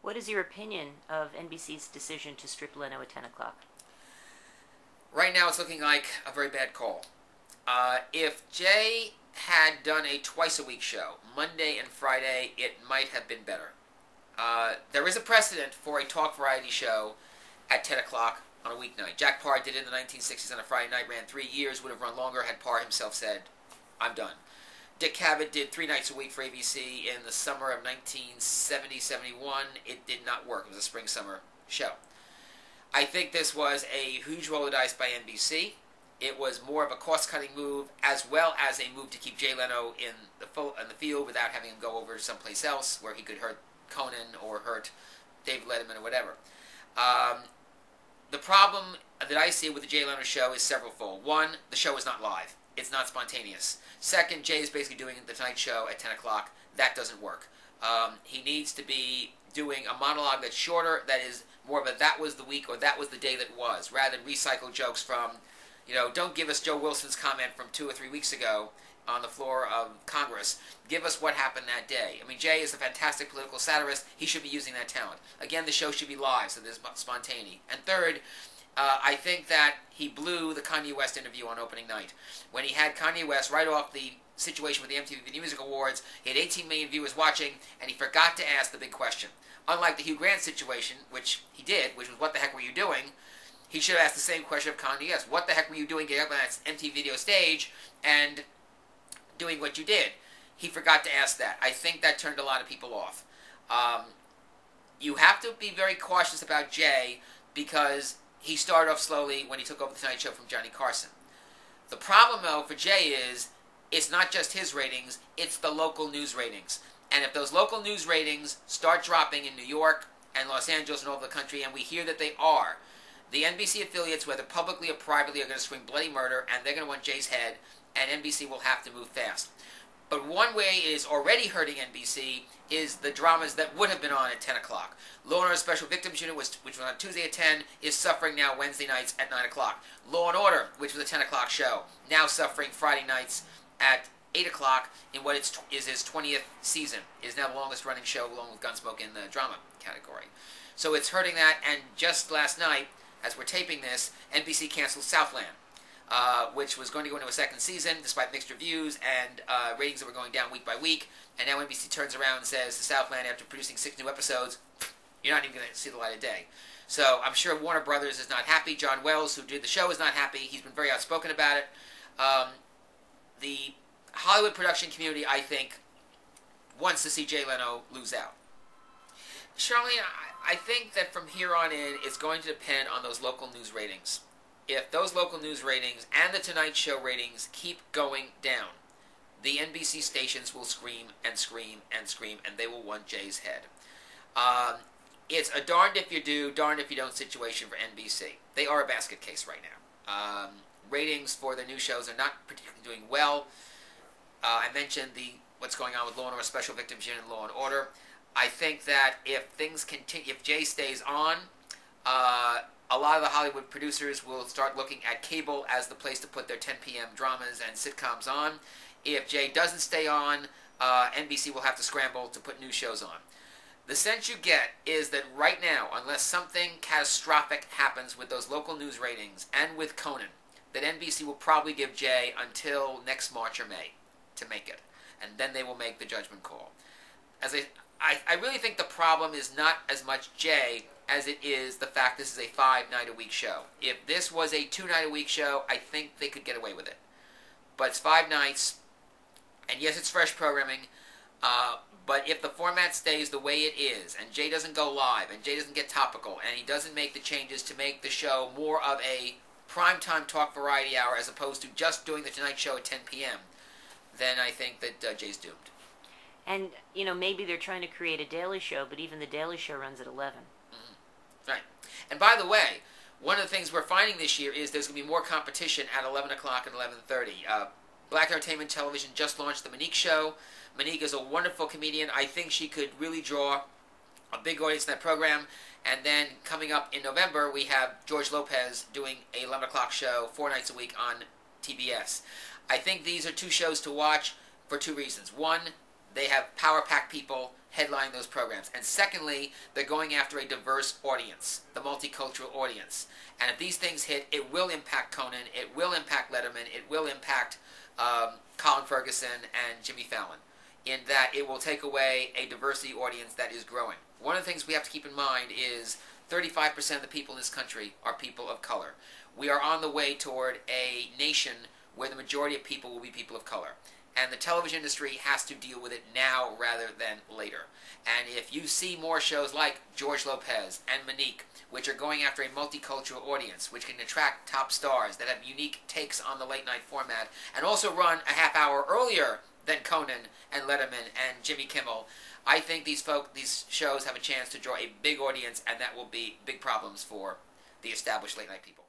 What is your opinion of NBC's decision to strip Leno at 10 o'clock? Right now it's looking like a very bad call. If Jay had done a twice-a-week show, Monday and Friday, it might have been better. There is a precedent for a talk variety show at 10 o'clock on a weeknight. Jack Parr did it in the 1960s on a Friday night, ran 3 years, would have run longer had Parr himself said, I'm done. Dick Cavett did 3 nights a week for ABC in the summer of 1970-71. It did not work. It was a spring-summer show. I think this was a huge roll of dice by NBC. It was more of a cost-cutting move, as well as a move to keep Jay Leno in the field without having him go over someplace else where he could hurt Conan or hurt David Letterman or whatever. The problem that I see with the Jay Leno show is severalfold. One, the show is not live. It's not spontaneous. Second, Jay is basically doing the Tonight Show at 10 o'clock. That doesn't work. He needs to be doing a monologue that's shorter, that is more of a that was the week or that was the day that was, rather than recycle jokes from, don't give us Joe Wilson's comment from 2 or 3 weeks ago on the floor of Congress. Give us what happened that day. I mean, Jay is a fantastic political satirist. He should be using that talent. Again, the show should be live, so there's spontaneity. And third, I think that he blew the Kanye West interview on opening night. When he had Kanye West right off the situation with the MTV Video Music Awards, he had 18 million viewers watching, and he forgot to ask the big question. Unlike the Hugh Grant situation, which he did, which was, what the heck were you doing? He should have asked the same question of Kanye West. What the heck were you doing getting up on that MTV video stage and doing what you did? He forgot to ask that. I think that turned a lot of people off. You have to be very cautious about Jay because he started off slowly when he took over the Tonight Show from Johnny Carson. The problem, though, for Jay is it's not just his ratings, it's the local news ratings. And if those local news ratings start dropping in New York and Los Angeles and all over the country, and we hear that they are, the NBC affiliates, whether publicly or privately, are going to scream bloody murder, and they're going to want Jay's head, and NBC will have to move fast. But one way it is already hurting NBC is the dramas that would have been on at 10 o'clock. Law & Order Special Victims Unit, which was on Tuesday at 10, is suffering now Wednesday nights at 9 o'clock. Law & Order, which was a 10 o'clock show, now suffering Friday nights at 8 o'clock in what is his 20th season. It is now the longest running show along with Gunsmoke in the drama category. So it's hurting that, and just last night, as we're taping this, NBC canceled Southland, which was going to go into a second season despite mixed reviews and ratings that were going down week by week. And now NBC turns around and says to Southland, after producing 6 new episodes, you're not even going to see the light of day. So I'm sure Warner Brothers is not happy. John Wells, who did the show, is not happy. He's been very outspoken about it. The Hollywood production community, I think, wants to see Jay Leno lose out. Charlene, I think that from here on in, it's going to depend on those local news ratings. If those local news ratings and the Tonight Show ratings keep going down, the NBC stations will scream and scream and scream, and they will want Jay's head. It's a darned if you do, darned if you don't situation for NBC. They are a basket case right now. Ratings for their new shows are not particularly doing well. I mentioned what's going on with Law & Order Special Victims Unit and Law & Order. I think that if things continue, if Jay stays on, a lot of the Hollywood producers will start looking at cable as the place to put their 10 p.m. dramas and sitcoms on. If Jay doesn't stay on, NBC will have to scramble to put new shows on. The sense you get is that right now, unless something catastrophic happens with those local news ratings and with Conan, that NBC will probably give Jay until next March or May to make it. And then they will make the judgment call. I really think the problem is not as much Jay as it is the fact this is a 5-night-a-week show. If this was a 2-night-a-week show, I think they could get away with it. But it's 5 nights, and yes, it's fresh programming, but if the format stays the way it is, and Jay doesn't go live, and Jay doesn't get topical, and he doesn't make the changes to make the show more of a primetime talk variety hour as opposed to just doing the Tonight Show at 10 p.m., then I think that Jay's doomed. And, maybe they're trying to create a daily show, but even the daily show runs at 11. Mm-hmm. Right. And by the way, one of the things we're finding this year is there's going to be more competition at 11 o'clock and 11:30. Black Entertainment Television just launched The Monique Show. Monique is a wonderful comedian. I think she could really draw a big audience in that program. And then coming up in November, we have George Lopez doing a 11 o'clock show 4 nights a week on TBS. I think these are 2 shows to watch for 2 reasons. One, they have power-packed people headlining those programs. And secondly, they're going after a diverse audience, the multicultural audience. And if these things hit, it will impact Conan, it will impact Letterman, it will impact Colin Ferguson and Jimmy Fallon, in that it will take away a diversity audience that is growing. One of the things we have to keep in mind is 35% of the people in this country are people of color. We are on the way toward a nation where the majority of people will be people of color. And the television industry has to deal with it now rather than later. And if you see more shows like George Lopez and Monique, which are going after a multicultural audience, which can attract top stars that have unique takes on the late night format, and also run a half hour earlier than Conan and Letterman and Jimmy Kimmel, I think these shows have a chance to draw a big audience, and that will be big problems for the established late night people.